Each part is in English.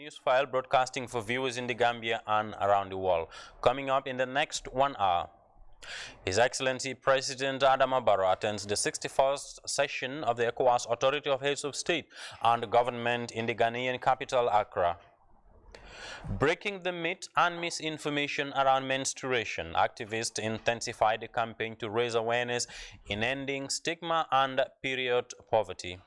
Newsfile broadcasting for viewers in the Gambia and around the world. Coming up in the next 1 hour, His Excellency President Adama Barrow attends the 61st session of the ECOWAS Authority of Heads of State and Government in the Ghanaian capital, Accra. Breaking the myth and misinformation around menstruation, activists intensify the campaign to raise awareness in ending stigma and period poverty.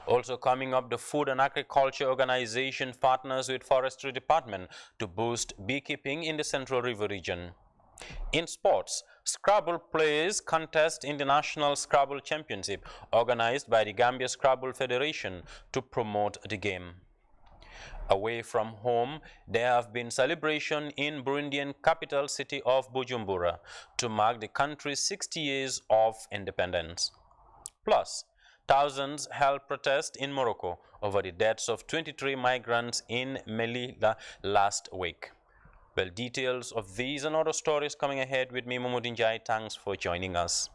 Also coming up, the Food and Agriculture Organization partners with Forestry Department to boost beekeeping in the Central River region. In sports, Scrabble players contest in the National Scrabble Championship organized by the Gambia Scrabble Federation to promote the game. Away from home, there have been celebrations in Burundian capital city of Bujumbura to mark the country's 60 years of independence. Plus, thousands held protest in Morocco over the deaths of 23 migrants in Melilla last week. Well, details of these and other stories coming ahead with me, Momo Dinjai. Thanks for joining us.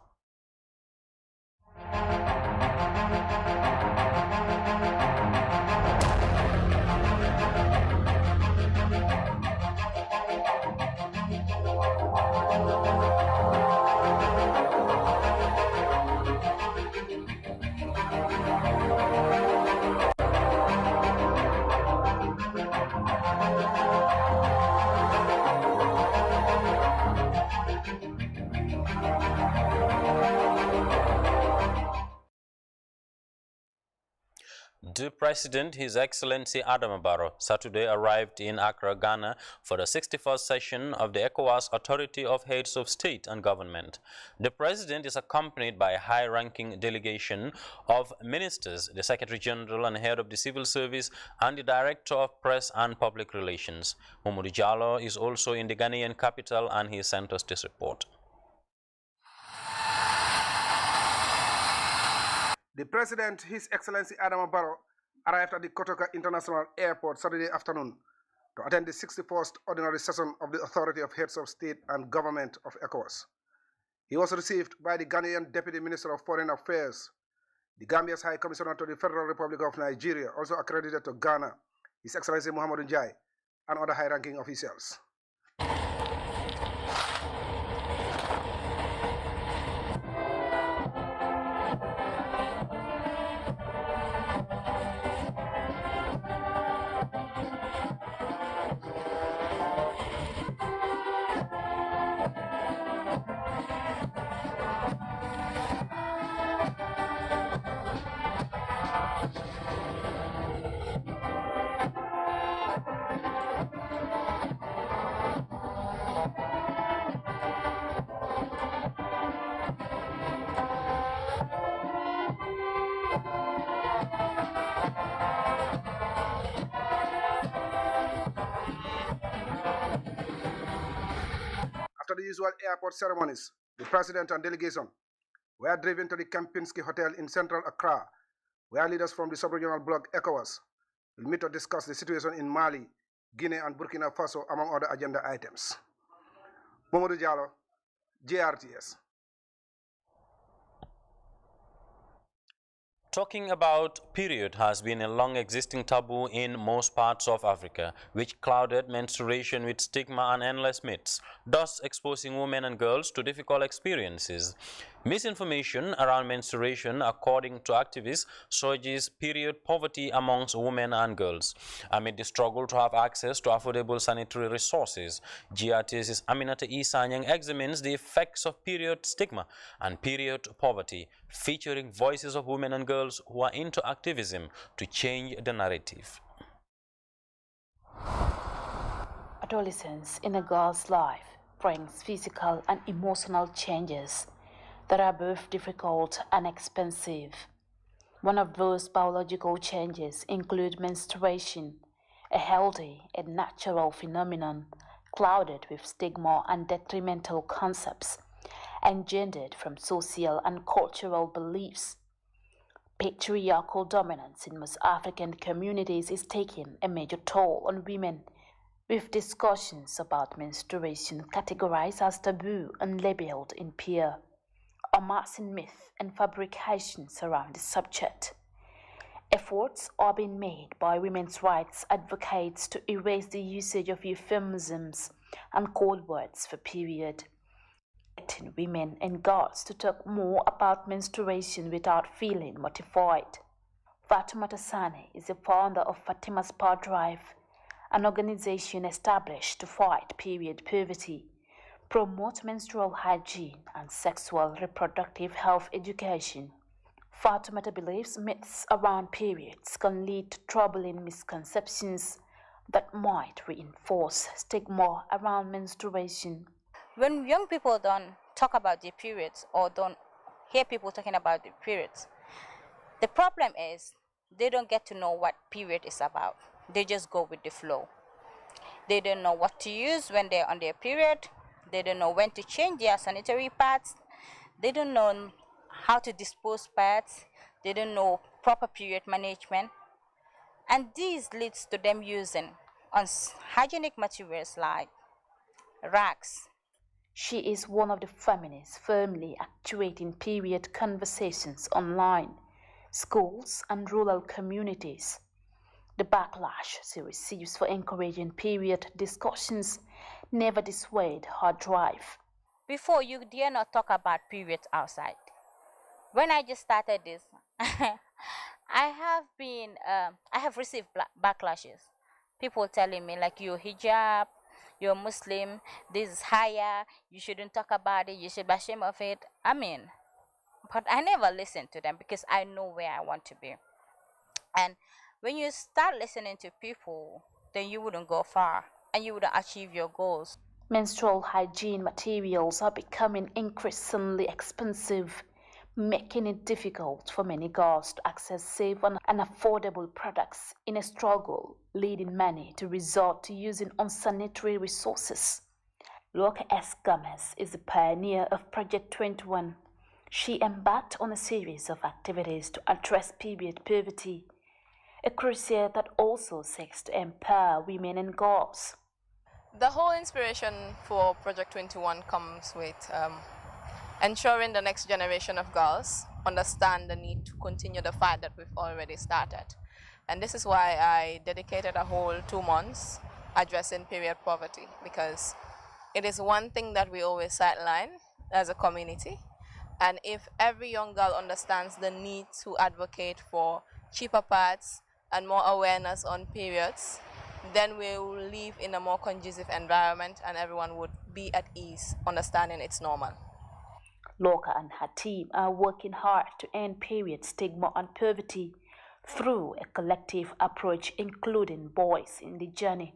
The President, His Excellency Adama Barrow, Saturday arrived in Accra, Ghana for the 61st session of the ECOWAS Authority of Heads of State and Government. The President is accompanied by a high-ranking delegation of ministers, the Secretary General and Head of the Civil Service, and the Director of Press and Public Relations. Mamadou Jallow is also in the Ghanaian capital and he sent us this report. The President, His Excellency Adama Barrow, arrived at the Kotoka International Airport Saturday afternoon to attend the 61st ordinary session of the Authority of Heads of State and Government of ECOWAS. He was received by the Ghanaian Deputy Minister of Foreign Affairs, the Gambia's High Commissioner to the Federal Republic of Nigeria, also accredited to Ghana, His Excellency Muhammadu Njai, and other high-ranking officials. After the usual airport ceremonies, the President and delegation were driven to the Kempinski Hotel in central Accra, where leaders from the sub-regional bloc ECOWAS will meet to discuss the situation in Mali, Guinea, and Burkina Faso, among other agenda items. Mamadou Jallow, JRTS. Talking about period has been a long-existing taboo in most parts of Africa, which clouded menstruation with stigma and endless myths, thus exposing women and girls to difficult experiences. Misinformation around menstruation, according to activists, surges period poverty amongst women and girls. Amid the struggle to have access to affordable sanitary resources, GRTS's Aminata Isanyang examines the effects of period stigma and period poverty, featuring voices of women and girls who are into activism to change the narrative. Adolescence in a girl's life brings physical and emotional changes that are both difficult and expensive. One of those biological changes include menstruation, a healthy and natural phenomenon clouded with stigma and detrimental concepts engendered from social and cultural beliefs. Patriarchal dominance in most African communities is taking a major toll on women, with discussions about menstruation categorized as taboo and labeled impure. Amassing myth and fabrications around the subject. Efforts are being made by women's rights advocates to erase the usage of euphemisms and code words for period, getting women and girls to talk more about menstruation without feeling mortified. FATOUMATTA SANNEH is the founder of FATIMA'S Drive, an organization established to fight period poverty, promote menstrual hygiene and sexual reproductive health education. FATOUMATTA believes myths around periods can lead to troubling misconceptions that might reinforce stigma around menstruation. When young people don't talk about their periods or don't hear people talking about their periods, the problem is they don't get to know what period is about. They just go with the flow. They don't know what to use when they're on their period. They don't know when to change their sanitary pads. They don't know how to dispose pads. They don't know proper period management. And this leads to them using unhygienic materials like rags. She is one of the feminists firmly actuating period conversations online, schools and rural communities. The backlash she receives for encouraging period discussions never dissuade her drive. Before, you dare not talk about periods outside. When I just started this, I have received backlashes. People telling me like, you're hijab, you're Muslim, this is higher, you shouldn't talk about it, you should be ashamed of it. I mean, but I never listen to them because I know where I want to be. And when you start listening to people, then you wouldn't go far and you wouldn't achieve your goals. Menstrual hygiene materials are becoming increasingly expensive, making it difficult for many girls to access safe and affordable products in a struggle, leading many to resort to using unsanitary resources. LAWKA JAMMEH is the pioneer of Project 21. She embarked on a series of activities to address period poverty, a crusade that also seeks to empower women and girls. The whole inspiration for Project 21 comes with ensuring the next generation of girls understand the need to continue the fight that we've already started. And this is why I dedicated a whole 2 months addressing period poverty, because it is one thing that we always sideline as a community. And if every young girl understands the need to advocate for cheaper pads and more awareness on periods, then we will live in a more conducive environment and everyone would be at ease, understanding it's normal. LAWKA and her team are working hard to end period stigma and poverty through a collective approach including boys in the journey.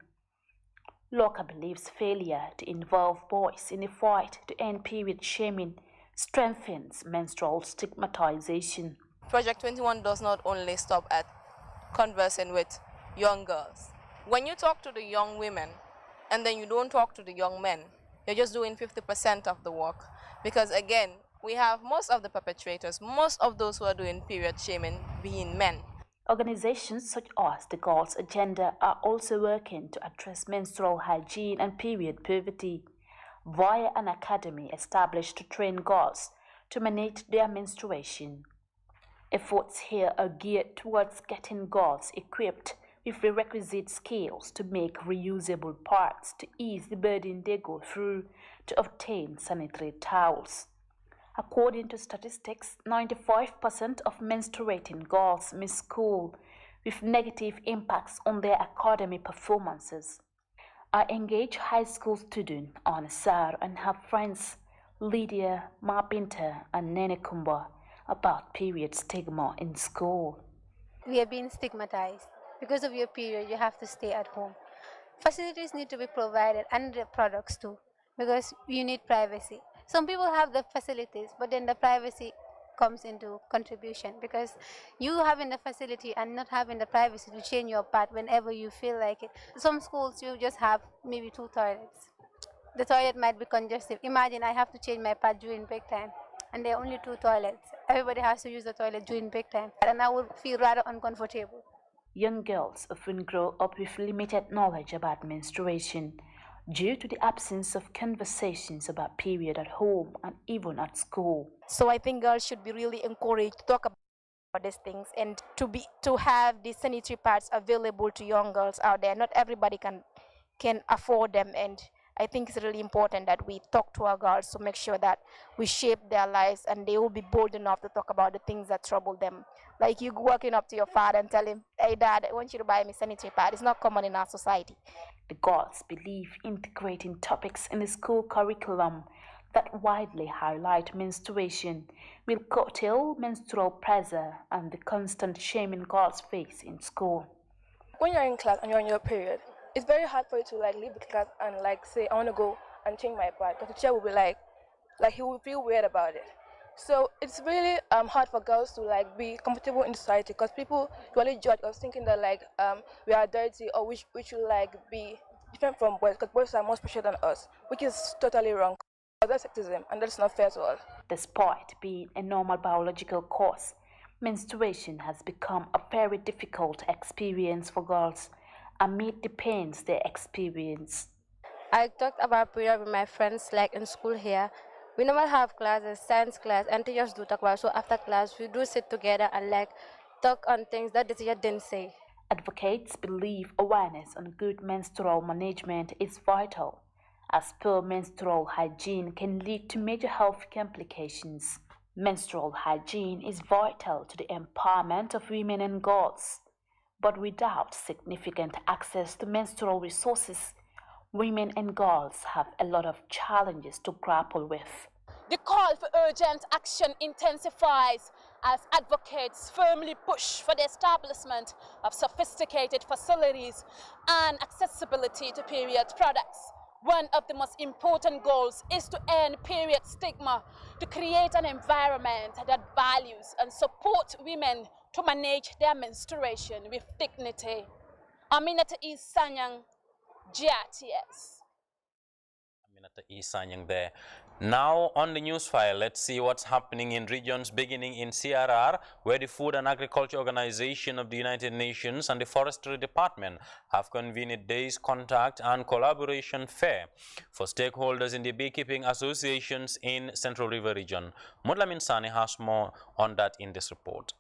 LAWKA believes failure to involve boys in the fight to end period shaming strengthens menstrual stigmatization. Project 21 does not only stop at conversing with young girls. When you talk to the young women and then you don't talk to the young men, you're just doing 50% of the work. Because again, we have most of the perpetrators, most of those who are doing period shaming being men. Organizations such as the Girls' Agenda are also working to address menstrual hygiene and period poverty via an academy established to train girls to manage their menstruation. Efforts here are geared towards getting girls equipped with the requisite skills to make reusable parts to ease the burden they go through to obtain sanitary towels. According to statistics, 95% of menstruating girls miss school, with negative impacts on their academic performances. I engaged high school student on SARR and her friends Lydia, BINTA, and NENEH KUMBA about period stigma in school. We are being stigmatized. Because of your period, you have to stay at home. Facilities need to be provided and the products too, because you need privacy. Some people have the facilities, but then the privacy comes into contribution, because you having the facility and not having the privacy to change your pad whenever you feel like it. Some schools, you just have maybe 2 toilets. The toilet might be congested. Imagine I have to change my pad during break time, and there are only 2 toilets. Everybody has to use the toilet during break time, and I would feel rather uncomfortable. Young girls often grow up with limited knowledge about menstruation due to the absence of conversations about period at home and even at school. So I think girls should be really encouraged to talk about for these things, and to have these sanitary pads available to young girls out there. Not everybody can afford them, and I think it's really important that we talk to our girls to make sure that we shape their lives and they will be bold enough to talk about the things that trouble them. Like you walking up to your father and tell him, "Hey Dad, I want you to buy me sanitary pad." It's not common in our society. The girls believe integrating topics in the school curriculum that widely highlight menstruation will curtail menstrual pressure and the constant shaming girls face in school. When you're in class and you're on your period, it's very hard for you to leave the class and say, I want to go and change my pad, because the teacher will be like he will feel weird about it. So it's really hard for girls to be comfortable in society, because people usually judge us thinking that we are dirty, or we should be different from boys, because boys are more special than us, which is totally wrong. That's sexism, and that's not fair to all. Despite being a normal biological cause, menstruation has become a very difficult experience for girls amid the pains they experience. I talked about period with my friends in school here. We normally have classes, science class, and teachers do talk about. So after class, we do sit together and talk on things that the teacher didn't say. Advocates believe awareness on good menstrual management is vital, as poor menstrual hygiene can lead to major health complications. Menstrual hygiene is vital to the empowerment of women and girls, but without significant access to menstrual resources, women and girls have a lot of challenges to grapple with. The call for urgent action intensifies as advocates firmly push for the establishment of sophisticated facilities and accessibility to period products. One of the most important goals is to end period stigma, to create an environment that values and supports women to manage their menstruation with dignity. Aminata Isanyang, JARJUSEY. Aminata Isanyang there. Now on the news file, let's see what's happening in regions beginning in SARR, where the Food and Agriculture Organization of the United Nations and the Forestry Department have convened a day's contact and collaboration fair for stakeholders in the beekeeping associations in Central River region. Mudlamin SANNEH has more on that in this report.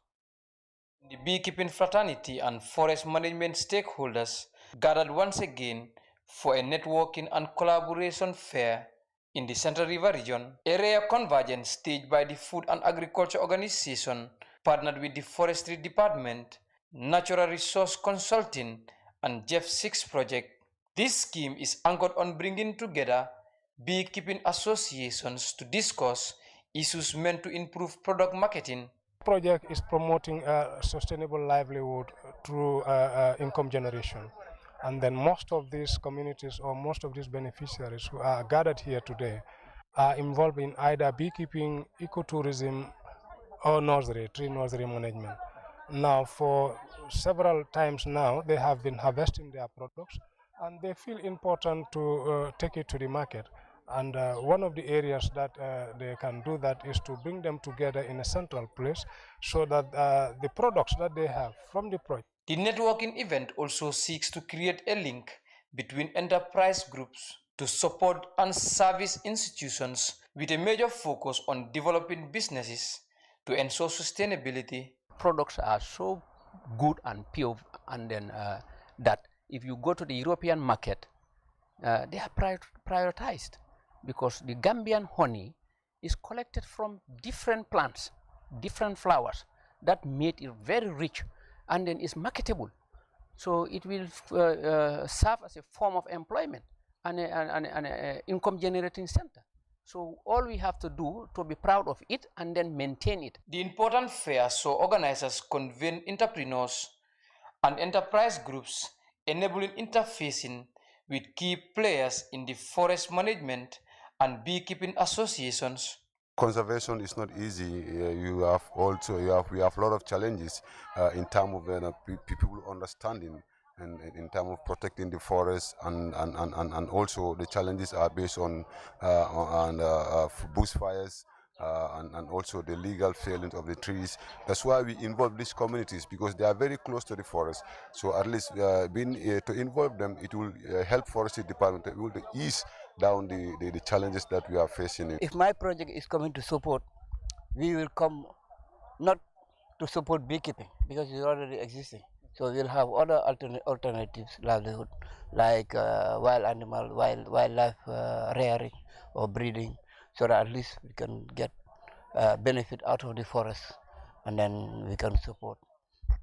The beekeeping fraternity and forest management stakeholders gathered once again for a networking and collaboration fair in the Central River region, a rare convergence staged by the Food and Agriculture Organization, partnered with the Forestry Department, Natural Resource Consulting, and Jeff 6 Project. This scheme is anchored on bringing together beekeeping associations to discuss issues meant to improve product marketing. The project is promoting a sustainable livelihood through income generation. And then most of these communities or most of these beneficiaries who are gathered here today are involved in either beekeeping, ecotourism, or tree nursery management. Now, for several times now, they have been harvesting their products and they feel important to take it to the market. And one of the areas that they can do that is to bring them together in a central place so that the products that they have from the project. The networking event also seeks to create a link between enterprise groups to support and service institutions with a major focus on developing businesses to ensure sustainability. Products are so good and pure, and then that if you go to the European market, they are prioritized, because the Gambian honey is collected from different plants, different flowers, that made it very rich and then is marketable. So it will serve as a form of employment and an income generating center. So all we have to do to be proud of it and then maintain it. The important fair saw organizers convene entrepreneurs and enterprise groups, enabling interfacing with key players in the forest management and beekeeping associations. Conservation is not easy. We have a lot of challenges in terms of people understanding and in terms of protecting the forest, and also the challenges are based on bushfires and also the legal felling of the trees. That's why we involve these communities, because they are very close to the forest. So at least to involve them, it will help Forestry Department to ease down the challenges that we are facing. If my project is coming to support, we will come not to support beekeeping because it's already existing. So we'll have other alternatives livelihood like wildlife rearing or breeding, so that at least we can get benefit out of the forest, and then we can support.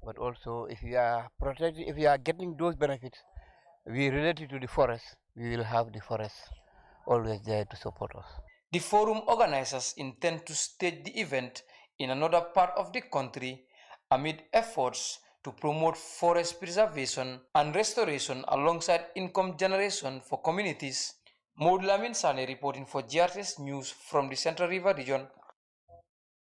But also, if you are protecting, if you are getting those benefits, we related to the forest, we will have the forest always there to support us. The forum organizers intend to stage the event in another part of the country amid efforts to promote forest preservation and restoration alongside income generation for communities. Maud Lamin Sane reporting for GRTS News from the Central River region.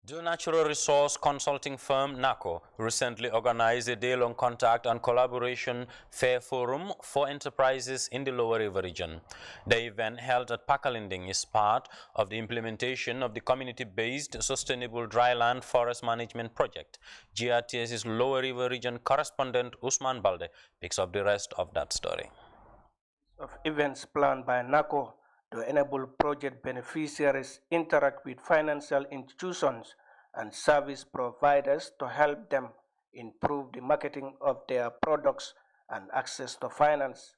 The natural resource consulting firm NACO recently organized a day-long contact and collaboration fair forum for enterprises in the Lower River region. The event held at Pakalinding is part of the implementation of the community-based sustainable dryland forest management project. GRTS's Lower River region correspondent Usman Balde picks up the rest of that story. Of events planned by NACO to enable project beneficiaries interact with financial institutions and service providers to help them improve the marketing of their products and access to finance.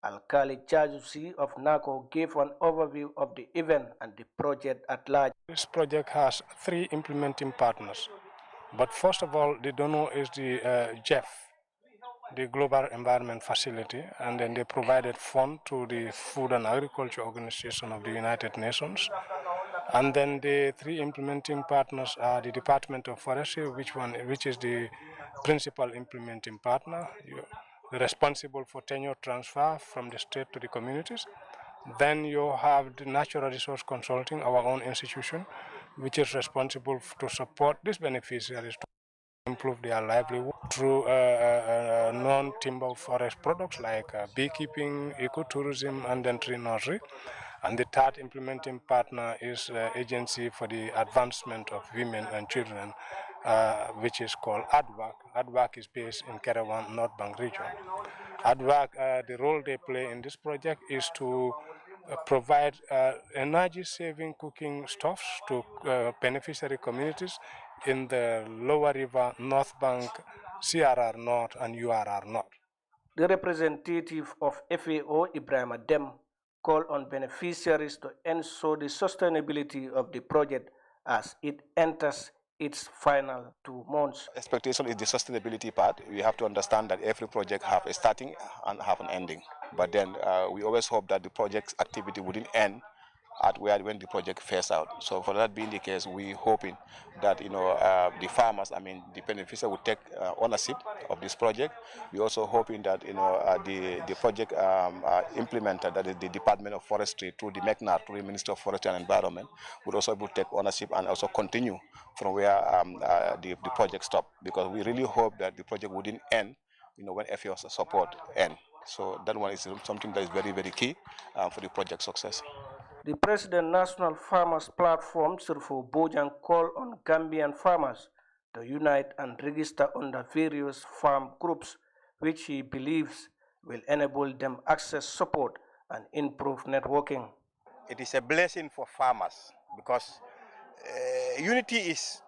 ALKALI JARJUSEY of NACO gave an overview of the event and the project at large. This project has 3 implementing partners, but first of all, the donor is the GEF, the Global Environment Facility, and then they provided fund to the Food and Agriculture Organization of the United Nations. And then the 3 implementing partners are the Department of Forestry, which is the principal implementing partner, responsible for tenure transfer from the state to the communities. Then you have the Natural Resource Consulting, our own institution, which is responsible to support these beneficiaries to improve their livelihood through non-timber forest products like beekeeping, ecotourism, and then tree nursery. And the 3rd implementing partner is Agency for the Advancement of Women and Children, which is called ADVAC. ADVAC is based in Kerewan, North Bank region. ADVAC, the role they play in this project is to provide energy-saving cooking stuffs to beneficiary communities in the Lower River, North Bank, CRR North, and URR North. The representative of FAO, EBRIMA, called on beneficiaries to ensure the sustainability of the project as it enters its final 2 months. Expectation is the sustainability part. We have to understand that every project have a starting and have an ending. But then we always hope that the project's activity wouldn't end at when the project phase out. So for that being the case, we hoping that the farmers, the beneficiary would take ownership of this project. We also hoping that the project implementer, that is the Department of Forestry through the MECNAR, through the Ministry of Forestry and Environment, would also able to take ownership and also continue from where the project stopped, because we really hope that the project wouldn't end when FAO support ends. So that one is something that is very, very key for the project success. The President National Farmers Platform, SHERIFFO BOJANG, called on Gambian farmers to unite and register under various farm groups, which he believes will enable them access support and improve networking. It is a blessing for farmers because unity is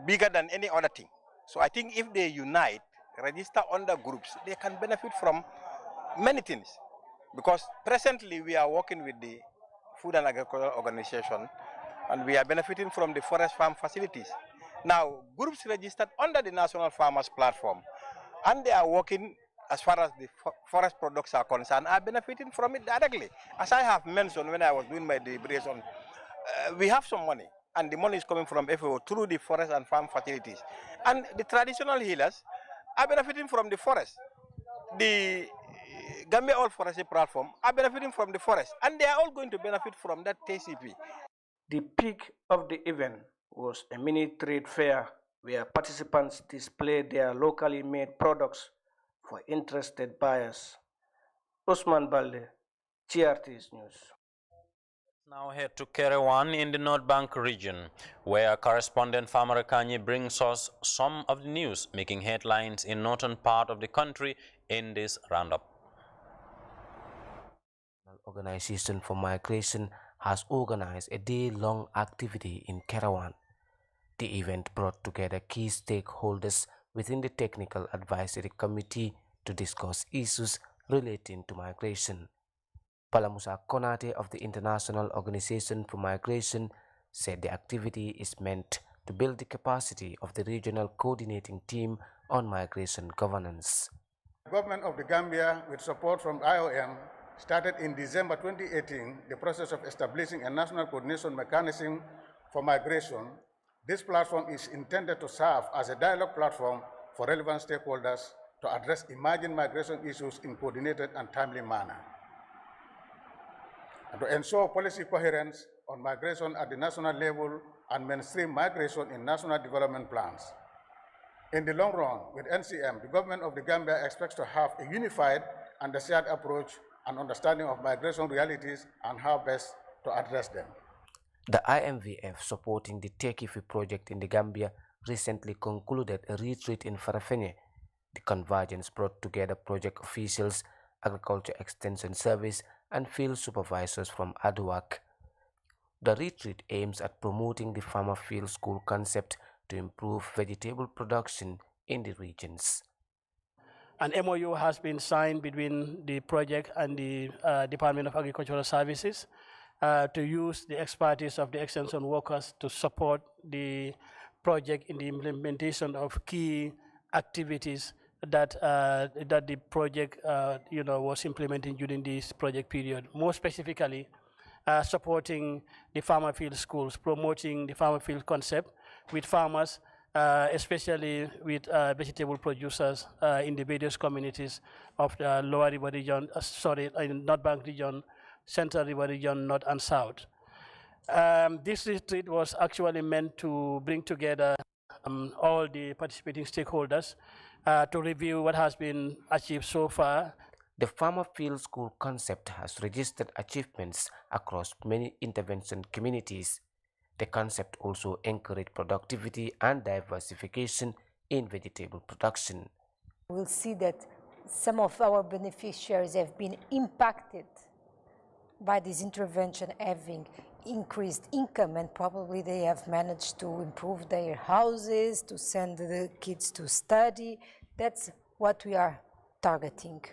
bigger than any other thing. So I think if they unite, register under groups, they can benefit from many things. Because presently we are working with the Food and Agricultural Organization and we are benefiting from the forest farm facilities. Now, groups registered under the National Farmers Platform and they are working as far as the forest products are concerned, are benefiting from it directly. As I have mentioned when I was doing my deliberation, we have some money and the money is coming from FAO through the forest and farm facilities. And the traditional healers are benefiting from the forest. The Gambia All Forestry Platform are benefiting from the forest, and they are all going to benefit from that TCP. The peak of the event was a mini trade fair where participants displayed their locally made products for interested buyers. Usman Balde, GRTS News. Now head to Kerewan in the North Bank region, where correspondent Famara Kanye brings us some of the news making headlines in northern part of the country in this roundup. Organization for Migration has organized a day-long activity in Kerewan. The event brought together key stakeholders within the Technical Advisory Committee to discuss issues relating to migration. Musa CONATEH of the International Organization for Migration said the activity is meant to build the capacity of the regional coordinating team on migration governance. The government of the Gambia, with support from IOM, started in December 2018 the process of establishing a national coordination mechanism for migration. This platform is intended to serve as a dialogue platform for relevant stakeholders to address emerging migration issues in coordinated and timely manner, and to ensure policy coherence on migration at the national level and mainstream migration in national development plans. In the long run, with NCM, the government of the Gambia expects to have a unified and a shared approach and understanding of migration realities and how best to address them. The IMVF supporting the Tekifi project in the Gambia recently concluded a retreat in Farafenni. The convergence brought together project officials, Agriculture Extension Service, and field supervisors from ADUAC. The retreat aims at promoting the farmer field school concept to improve vegetable production in the regions. An MOU has been signed between the project and the Department of Agricultural Services to use the expertise of the extension workers to support the project in the implementation of key activities that the project was implementing during this project period. More specifically, supporting the farmer field schools, promoting the farmer field concept with farmers, especially with vegetable producers in the various communities of the Lower River region, in North Bank region, Central River region, North and South. This retreat was actually meant to bring together all the participating stakeholders to review what has been achieved so far. The Farmer Field School concept has registered achievements across many intervention communities. The concept also encouraged productivity and diversification in vegetable production. We'll see that some of our beneficiaries have been impacted by this intervention, having increased income, and probably they have managed to improve their houses, to send the kids to study. That's what we are targeting.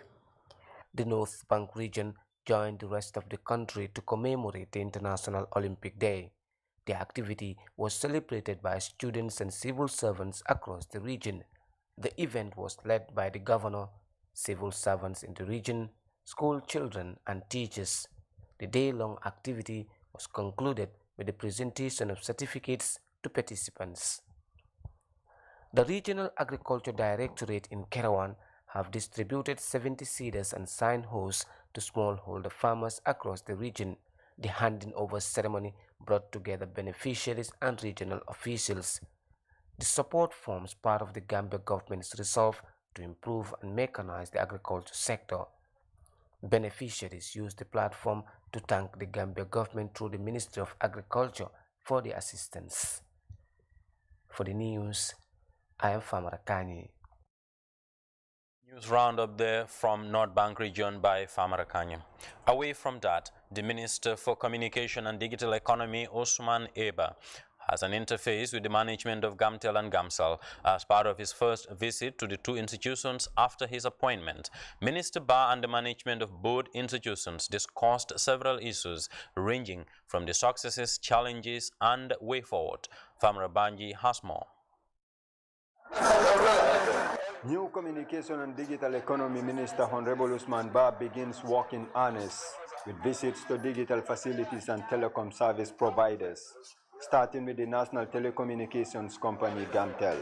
The North Bank region joined the rest of the country to commemorate the International Olympic Day. The activity was celebrated by students and civil servants across the region. The event was led by the governor, civil servants in the region, school children and teachers. The day-long activity was concluded with the presentation of certificates to participants. The Regional Agriculture Directorate in Kerawan have distributed 70 seeders and signposts to smallholder farmers across the region. The handing over ceremony brought together beneficiaries and regional officials. The support forms part of the Gambia government's resolve to improve and mechanize the agriculture sector. Beneficiaries used the platform to thank the Gambia government through the Ministry of Agriculture for the assistance. For the news, I am Famarakani. News roundup there from North Bank region by Famarakani. Away from that, the Minister for Communication and Digital Economy, Osman Eba, has an interface with the management of GAMTEL and GAMCEL as part of his first visit to the two institutions after his appointment. Minister Ba and the management of both institutions discussed several issues ranging from the successes, challenges, and way forward. Famara Banji has more. New Communication and Digital Economy Minister Honorable Usman Ba begins work in earnest with visits to digital facilities and telecom service providers, starting with the National Telecommunications Company GAMTEL.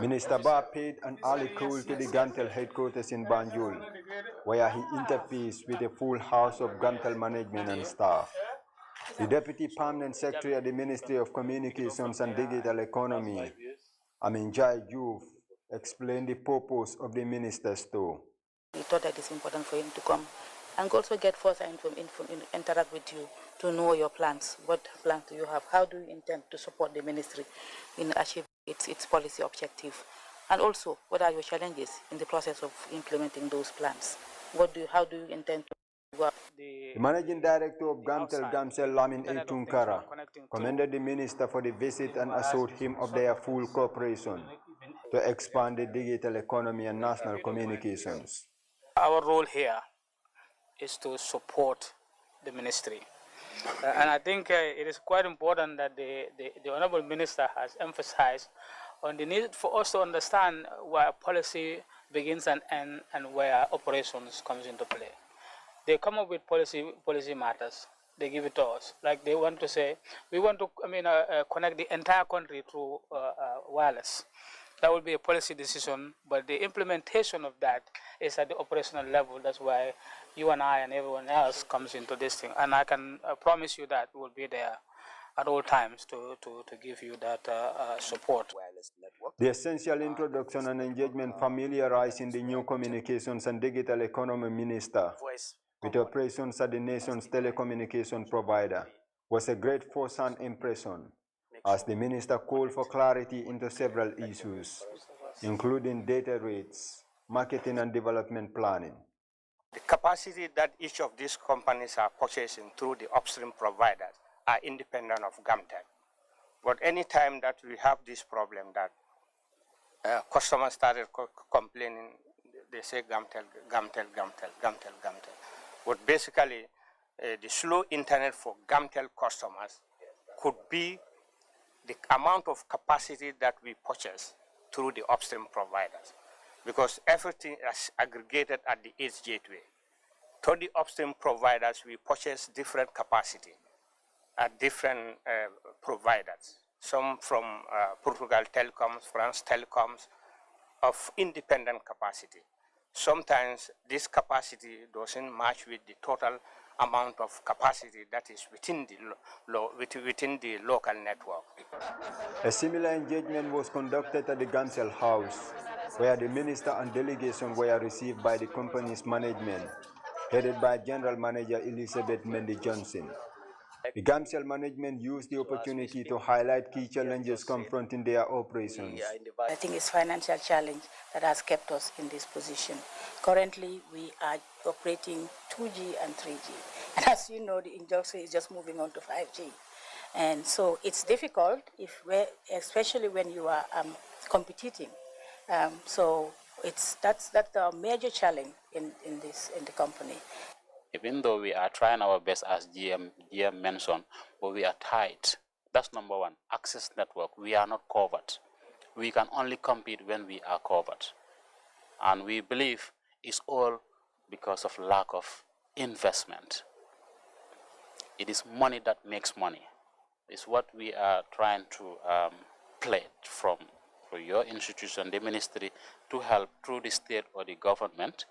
Minister Ba paid an early call to the GAMTEL headquarters in Banjul, where he interfaced with a full house of GAMTEL management and staff. The Deputy Permanent Secretary at the Ministry of Communications and Digital Economy, Aminjai Juve, explained the purpose of the minister's tour. We thought that it's important for him to come and also get further interact with you to know your plans. What plans do you have? How do you intend to support the ministry in achieving its policy objective? And also, what are your challenges in the process of implementing those plans? How do you intend to The Managing Director of GAMTEL, GAMCEL, Lamin A. Tunkara, commended the Minister for the visit and assured him of their full cooperation to expand the digital economy and national communications. Our role here is to support the ministry. And I think it is quite important that the Honorable Minister has emphasized on the need for us to understand where policy begins and ends and where operations comes into play. They come up with policy matters. They give it to us. Like they want to say, we want to connect the entire country through wireless. That will be a policy decision, but the implementation of that is at the operational level. That's why you and I and everyone else comes into this thing. And I can promise you that we'll be there at all times to give you that support. The essential introduction and engagement familiarizing the new communications and digital economy minister with operations at the nation's telecommunication provider was a great first-hand impression, as the minister called for clarity into several issues, including data rates, marketing and development planning. The capacity that each of these companies are purchasing through the upstream providers are independent of GAMTEL. But any time that we have this problem that customers started complaining, they say GAMTEL. But basically, the slow internet for GAMTEL customers could be the amount of capacity that we purchase through the upstream providers, because everything is aggregated at the edge gateway. Through the upstream providers, we purchase different capacity at different providers. Some from Portugal Telecoms, France Telecoms, of independent capacity. Sometimes this capacity doesn't match with the total amount of capacity that is within the local network. A similar engagement was conducted at the GAMCEL House, where the minister and delegation were received by the company's management, headed by General Manager Elizabeth Mendy Johnson. The GAMCEL management used the opportunity to highlight key challenges confronting their operations. I think it's financial challenge that has kept us in this position. Currently, we are operating 2G and 3G. And as you know, the industry is just moving on to 5G. And so it's difficult, especially when you are competing. So that's a major challenge in the company. Even though we are trying our best, as GM mentioned, but we are tight. That's number one. Access network, we are not covered. We can only compete when we are covered. And we believe it's all because of lack of investment. It is money that makes money. It's what we are trying to play from for your institution, the ministry, to help through the state or the government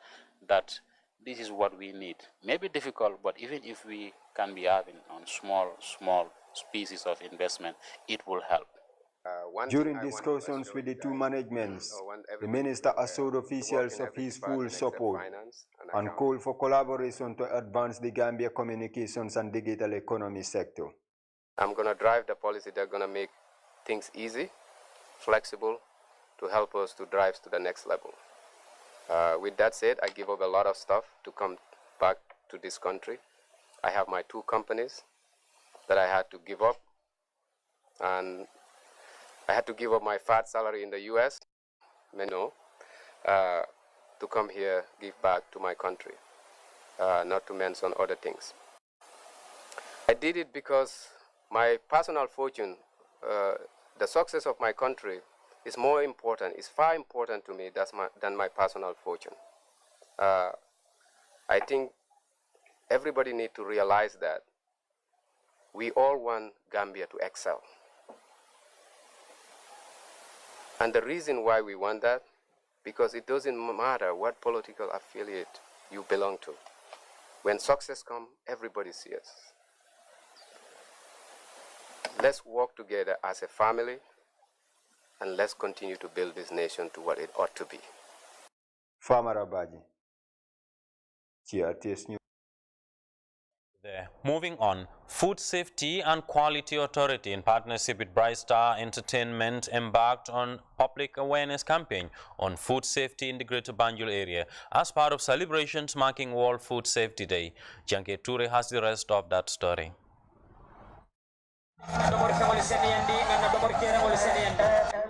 that this is what we need. Maybe difficult, but even if we can be having on small species of investment, it will help. During discussions with the two managements, the minister assured officials of his full support and called for collaboration to advance the Gambia communications and digital economy sector. I'm going to drive the policy that's going to make things easy, flexible, to help us to drive to the next level. With that said, I give up a lot of stuff to come back to this country. I have my two companies that I had to give up, and I had to give up my fat salary in the US, to come here, give back to my country, not to mention other things. I did it because my personal fortune, the success of my country, is more important, is far important to me than my personal fortune. I think everybody needs to realize that we all want Gambia to excel. And the reason why we want that, because it doesn't matter what political affiliate you belong to. When success comes, everybody sees. Let's work together as a family, and let's continue to build this nation to what it ought to be. Farmer Abaji, GRTS News. Moving on, Food Safety and Quality Authority in partnership with Bright Star Entertainment embarked on public awareness campaign on food safety in the Greater Banjul area as part of celebrations marking World Food Safety Day. Janke Ture has the rest of that story.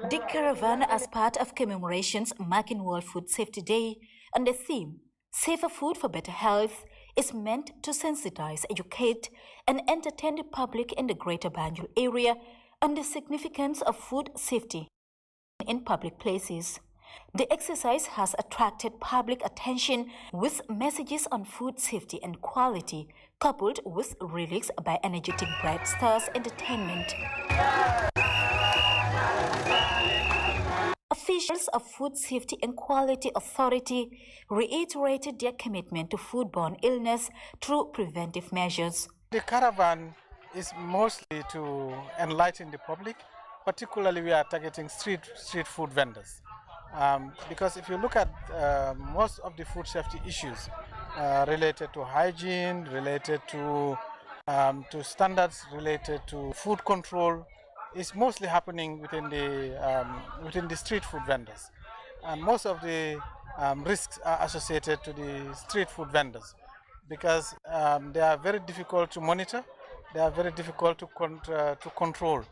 The caravan, as part of commemorations marking World Food Safety Day on the theme Safer Food for Better Health, is meant to sensitize, educate, and entertain the public in the Greater Banjul area on the significance of food safety in public places. The exercise has attracted public attention with messages on food safety and quality, coupled with lyrics by energetic Bright Stars Entertainment. Officials of Food Safety and Quality Authority reiterated their commitment to foodborne illness through preventive measures. The caravan is mostly to enlighten the public, particularly we are targeting street food vendors. Because if you look at most of the food safety issues related to hygiene, related to standards, related to food control, is mostly happening within the street food vendors, and most of the risks are associated to the street food vendors because they are very difficult to monitor, they are very difficult to control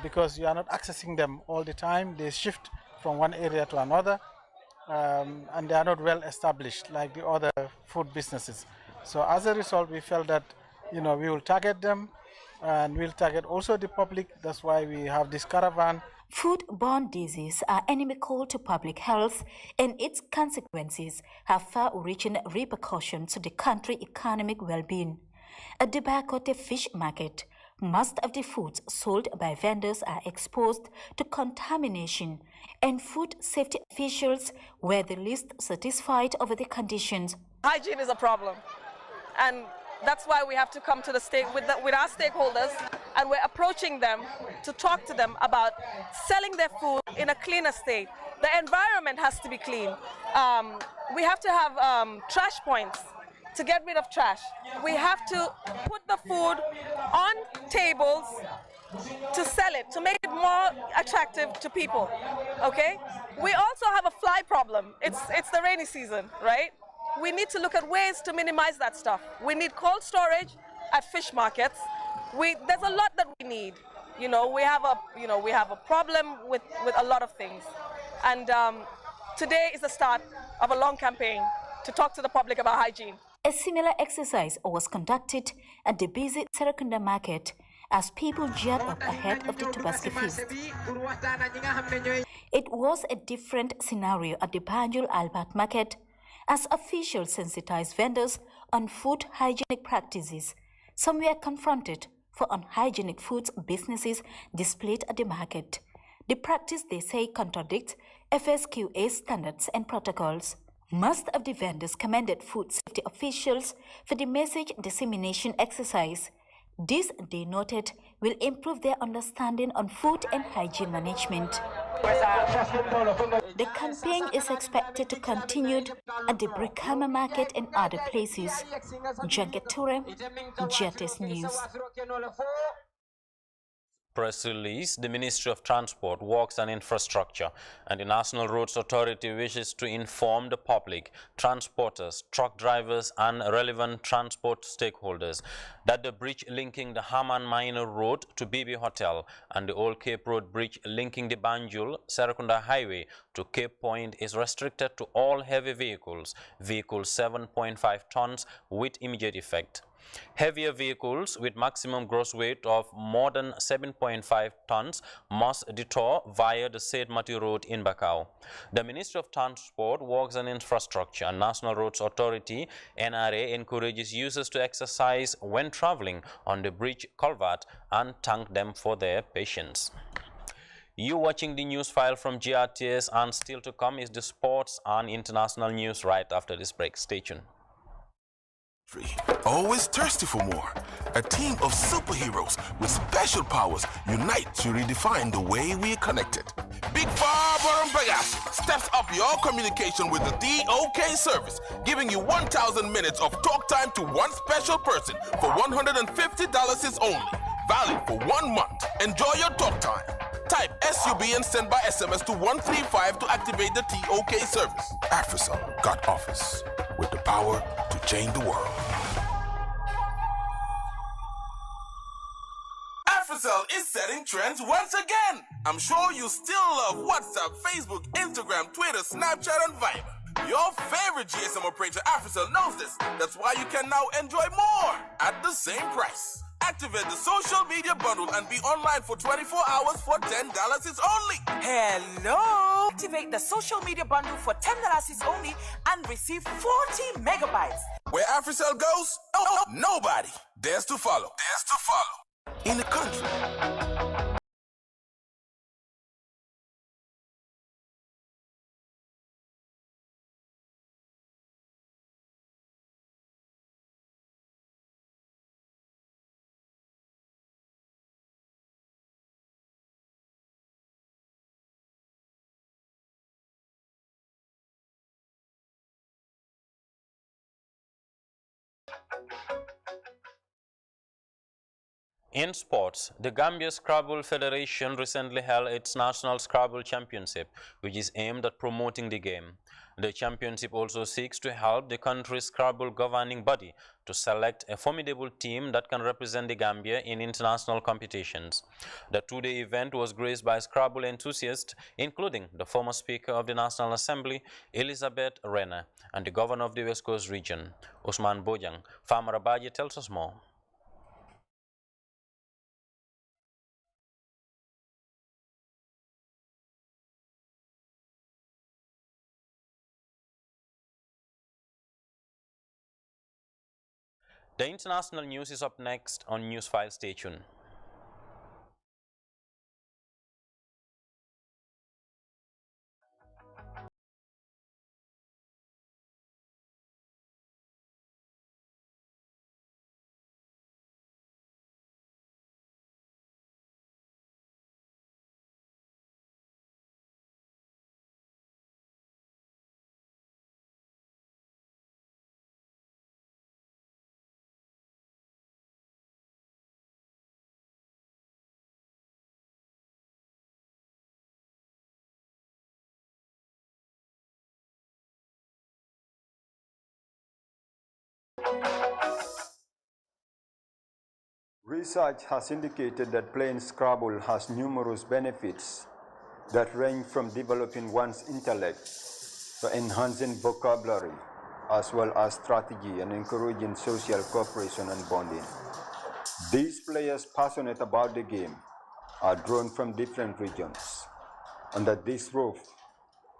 because you are not accessing them all the time. They shift from one area to another, and they are not well established like the other food businesses. So as a result, we felt that we will target them. And we'll target also the public. That's why we have this caravan. Foodborne diseases are inimical to public health, and its consequences have far-reaching repercussions to the country's economic well-being. At the Bakote fish market, most of the foods sold by vendors are exposed to contamination, and food safety officials were the least satisfied over the conditions. Hygiene is a problem, and that's why we have to come to the with our stakeholders, and we're approaching them to talk to them about selling their food in a cleaner state. The environment has to be clean. We have to have trash points to get rid of trash. We have to put the food on tables to sell it, to make it more attractive to people, okay? We also have a fly problem. It's the rainy season, right? We need to look at ways to minimize that stuff. We need cold storage at fish markets. There's a lot that we need. We have a problem with a lot of things. And today is the start of a long campaign to talk to the public about hygiene. A similar exercise was conducted at the busy Serakunda market as people geared up ahead of the Tabaski feast. It was a different scenario at the Banjul Albert market, as officials sensitized vendors on food hygienic practices. Some were confronted for unhygienic foods businesses displayed at the market. The practice, they say, contradicts FSQA standards and protocols. Most of the vendors commended food safety officials for the message dissemination exercise. This, they noted, will improve their understanding on food and hygiene management. The campaign is expected to continue at the Brikama market and other places. Janke Ture, JATS News. Press release, the Ministry of Transport, Works and Infrastructure and the National Roads Authority wishes to inform the public, transporters, truck drivers and relevant transport stakeholders that the bridge linking the Haman Minor Road to BB Hotel and the Old Cape Road bridge linking the Banjul Serakunda Highway to Cape Point is restricted to all heavy vehicles 7.5 tons with immediate effect. Heavier vehicles with maximum gross weight of more than 7.5 tons must detour via the Said Mati Road in Bakau. The Ministry of Transport, Works and Infrastructure and National Roads Authority (NRA) encourages users to exercise when traveling on the bridge culvert and thank them for their patience. You watching the news file from GRTS, and still to come is the sports and international news right after this break. Stay tuned. Always thirsty for more. A team of superheroes with special powers unite to redefine the way we are connected. Big Farm Bagas steps up your communication with the DOK service, giving you 1,000 minutes of talk time to one special person for $150 is only. Valid for 1 month. Enjoy your talk time. Type SUB and send by SMS to 135 to activate the TOK service. AfriCell got office with the power to change the world. AfriCell is setting trends once again. I'm sure you still love WhatsApp, Facebook, Instagram, Twitter, Snapchat, and Viber. Your favorite GSM operator AfriCell knows this. That's why you can now enjoy more at the same price. Activate the social media bundle and be online for 24 hours for $10 is only. Hello! Activate the social media bundle for $10 is only and receive 40 megabytes. Where AfriCell goes, nobody dares to follow. In the country. In sports, the Gambia Scrabble Federation recently held its National Scrabble Championship, which is aimed at promoting the game. The championship also seeks to help the country's Scrabble governing body to select a formidable team that can represent the Gambia in international competitions. The two-day event was graced by Scrabble enthusiasts, including the former Speaker of the National Assembly, Elizabeth Renner, and the Governor of the West Coast region, Usman Bojang. Farmer Abaji tells us more. The international news is up next on Newsfile. Stay tuned. Research has indicated that playing Scrabble has numerous benefits that range from developing one's intellect to enhancing vocabulary, as well as strategy and encouraging social cooperation and bonding. These players passionate about the game are drawn from different regions. Under this roof,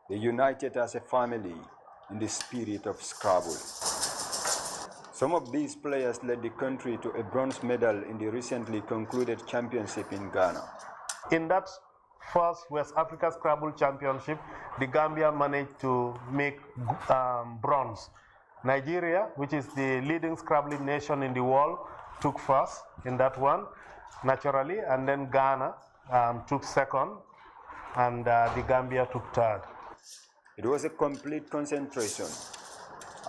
they united as a family in the spirit of Scrabble. Some of these players led the country to a bronze medal in the recently concluded championship in Ghana. In that first West Africa Scrabble Championship, the Gambia managed to make bronze. Nigeria, which is the leading Scrabbling nation in the world, took first in that one, naturally, and then Ghana took second, and the Gambia took third. It was a complete concentration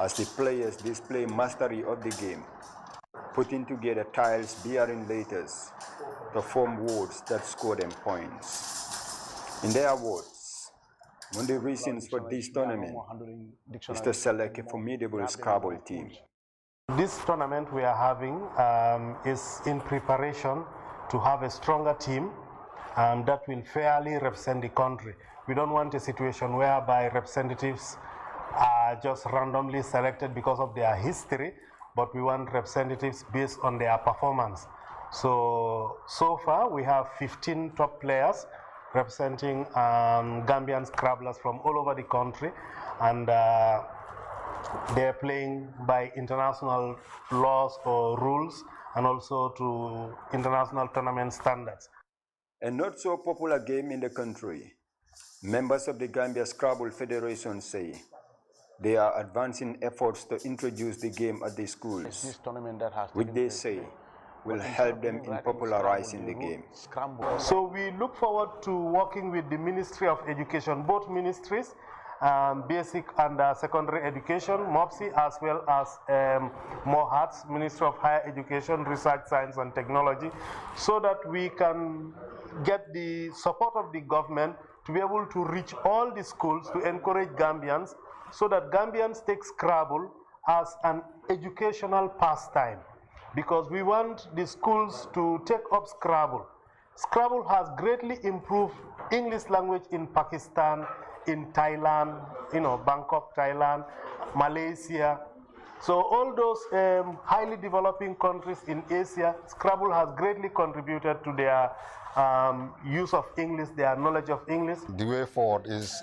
as the players display mastery of the game, putting together tiles bearing letters to form words that score them points. In their words, one of the reasons for this tournament is to select a formidable Scrabble team. This tournament we are having is in preparation to have a stronger team that will fairly represent the country. We don't want a situation whereby representatives are just randomly selected because of their history, but we want representatives based on their performance. So far we have 15 top players representing Gambian Scrabblers from all over the country, and they're playing by international laws or rules and also to international tournament standards. A not so popular game in the country, members of the Gambia Scrabble Federation say they are advancing efforts to introduce the game at the schools, which they say will help them in popularizing the game. So we look forward to working with the Ministry of Education, both ministries, basic and secondary education, MOPSI, as well as MOHATS, Ministry of Higher Education, Research, Science and Technology, so that we can get the support of the government to be able to reach all the schools to encourage Gambians, so that Gambians take Scrabble as an educational pastime, because we want the schools to take up Scrabble. Scrabble has greatly improved English language in Pakistan, in Thailand, Bangkok, Thailand, Malaysia. So all those highly developing countries in Asia, Scrabble has greatly contributed to their use of English, their knowledge of English. The way forward is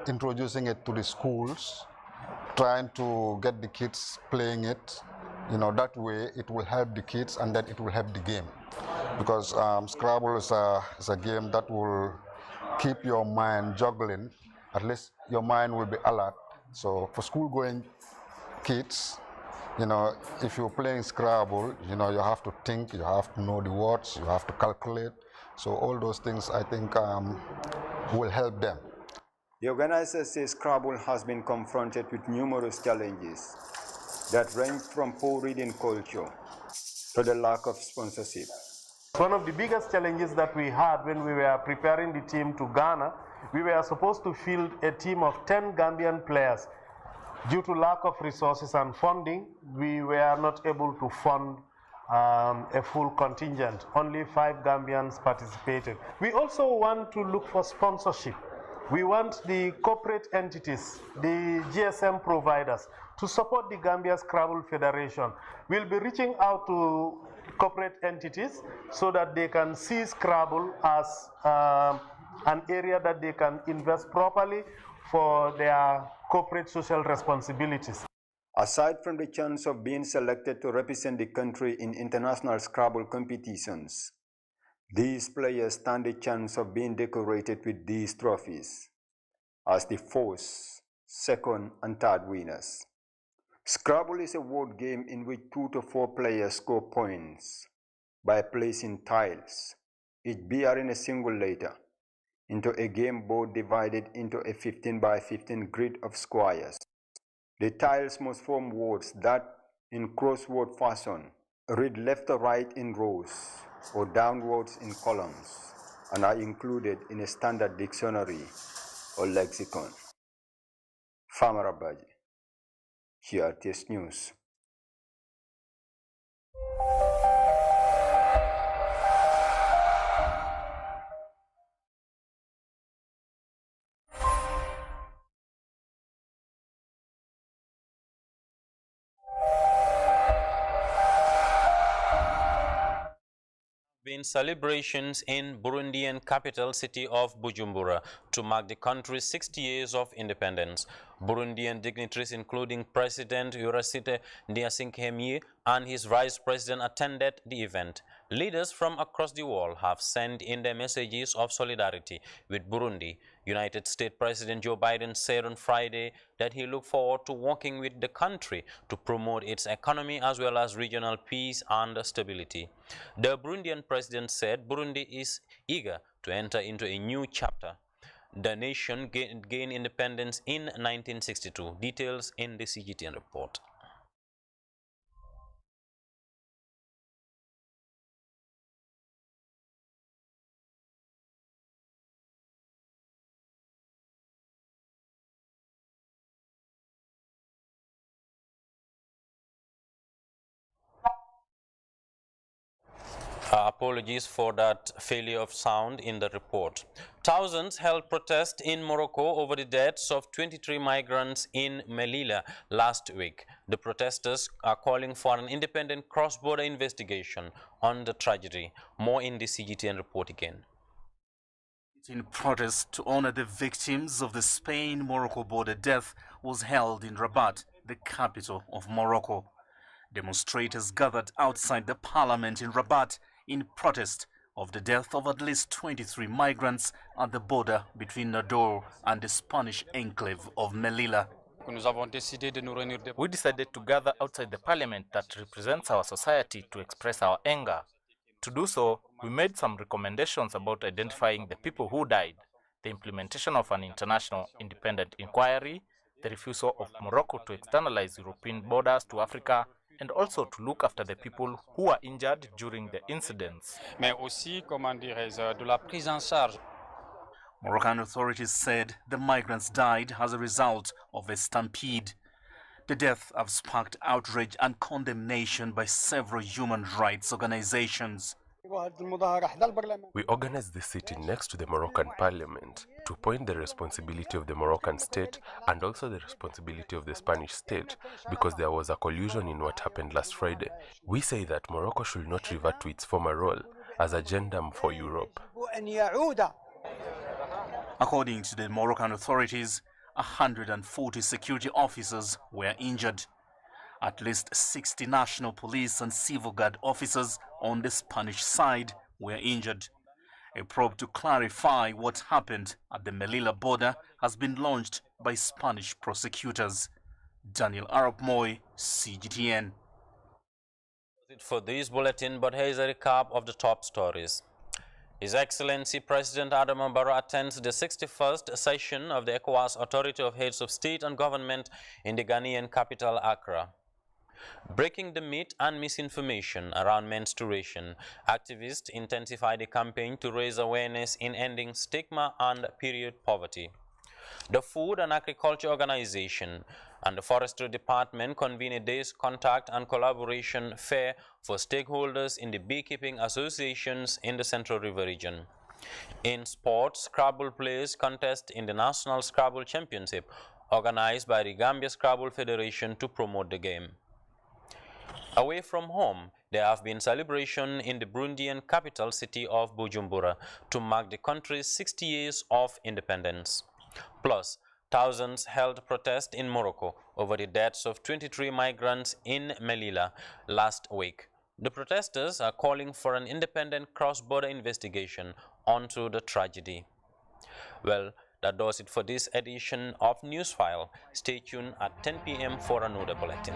introducing it to the schools, trying to get the kids playing it. That way it will help the kids and then it will help the game. Because Scrabble is a game that will keep your mind juggling. At least your mind will be alert. So for school-going kids, if you're playing Scrabble, you have to think, you have to know the words, you have to calculate. So all those things, I think, will help them. The organizers say Scrabble has been confronted with numerous challenges that range from poor reading culture to the lack of sponsorship. One of the biggest challenges that we had when we were preparing the team to Ghana, we were supposed to field a team of 10 Gambian players. Due to lack of resources and funding, we were not able to fund a full contingent. Only 5 Gambians participated. We also want to look for sponsorship. We want the corporate entities, the GSM providers, to support the Gambia Scrabble Federation. We'll be reaching out to corporate entities so that they can see Scrabble as an area that they can invest properly for their corporate social responsibilities. Aside from the chance of being selected to represent the country in international Scrabble competitions, these players stand a chance of being decorated with these trophies as the first, second, and third winners. Scrabble is a word game in which 2 to 4 players score points by placing tiles, each bearing a single letter, into a game board divided into a 15 by 15 grid of squares. The tiles must form words that, in crossword fashion, read left or right in rows or downwards in columns, and are included in a standard dictionary or lexicon. Famara Baji, GRTS News. Been celebrations in Burundian capital city of Bujumbura to mark the country's 60 years of independence. Burundian dignitaries including President Eurysite Ndiasinkhemye and his vice president attended the event. Leaders from across the world have sent in their messages of solidarity with Burundi. United States President Joe Biden said on Friday that he looked forward to working with the country to promote its economy as well as regional peace and stability. The Burundian president said Burundi is eager to enter into a new chapter. The nation gained independence in 1962. Details in the CGTN report. Apologies for that failure of sound in the report. Thousands held protest in Morocco over the deaths of 23 migrants in Melilla last week. The protesters are calling for an independent cross-border investigation on the tragedy. More in the CGTN report again. In protest to honor the victims of the Spain-Morocco border death was held in Rabat, the capital of Morocco. Demonstrators gathered outside the parliament in Rabat in protest of the death of at least 23 migrants at the border between Nador and the Spanish enclave of Melilla. We decided to gather outside the parliament that represents our society to express our anger. To do so, we made some recommendations about identifying the people who died, the implementation of an international independent inquiry, the refusal of Morocco to externalize European borders to Africa, and also to look after the people who were injured during the incidents. Moroccan authorities said the migrants died as a result of a stampede. The deaths have sparked outrage and condemnation by several human rights organizations. We organized the sitting next to the Moroccan parliament to point the responsibility of the Moroccan state and also the responsibility of the Spanish state because there was a collusion in what happened last Friday. We say that Morocco should not revert to its former role as a gendarme for Europe. According to the Moroccan authorities, 140 security officers were injured. At least 60 national police and civil guard officers on the Spanish side were injured. A probe to clarify what happened at the Melilla border has been launched by Spanish prosecutors. Daniel Arab Moy, CGTN. That's it for this bulletin, but here is a recap of the top stories. His Excellency President Adama Barrow attends the 61st session of the ECOWAS Authority of Heads of State and Government in the Ghanaian capital, Accra. Breaking the myth and misinformation around menstruation, activists intensify the campaign to raise awareness in ending stigma and period poverty. The Food and Agriculture Organization and the Forestry Department convene a day's contact and collaboration fair for stakeholders in the beekeeping associations in the Central River region. In sports, Scrabble players contest in the National Scrabble Championship organized by the Gambia Scrabble Federation to promote the game. Away from home, there have been celebrations in the Burundian capital city of Bujumbura to mark the country's 60 years of independence. Plus, thousands held protest in Morocco over the deaths of 23 migrants in Melilla last week. The protesters are calling for an independent cross-border investigation onto the tragedy. Well, that does it for this edition of Newsfile. Stay tuned at 10 p.m. for another bulletin.